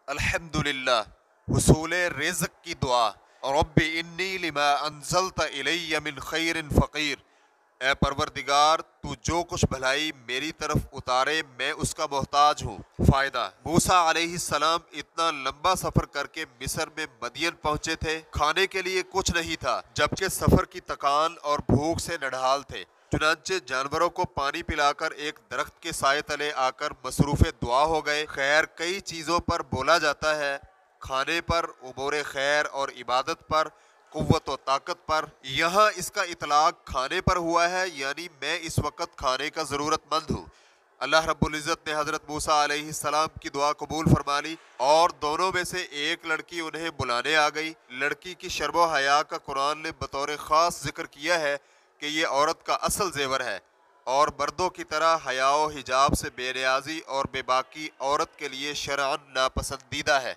الحمدللہ، حصول رزق کی دعا۔ رب انی لما انزلت الی من خیر فقیر، اے پروردگار تو جو کچھ بھلائی میری طرف اتارے میں اس کا محتاج ہوں۔ فائدہ: موسیٰ علیہ السلام اتنا لمبا سفر کر کے مصر میں مدین پہنچے تھے، کھانے کے لیے کچھ نہیں تھا، جبکہ سفر کی تکان اور بھوک سے نڈھال تھے، چنانچہ جانوروں کو پانی پلا کر ایک درخت کے سائے تلے آ کر مصروف دعا ہو گئے۔ خیر کئی چیزوں پر بولا جاتا ہے، کھانے پر، امور خیر اور عبادت پر، قوت و طاقت پر۔ یہاں اس کا اطلاق کھانے پر ہوا ہے، یعنی میں اس وقت کھانے کا ضرورت مند ہوں۔ اللہ رب العزت نے حضرت موسیٰ علیہ السلام کی دعا قبول فرما لی اور دونوں میں سے ایک لڑکی انہیں بلانے آ گئی۔ لڑکی کی شرم و حیا کا قرآن نے بطور خاص ذکر کیا ہے کہ یہ عورت کا اصل زیور ہے، اور مردوں کی طرح حیا و حجاب سے بے نیازی اور بے باکی عورت کے لیے شرعاً ناپسندیدہ ہے۔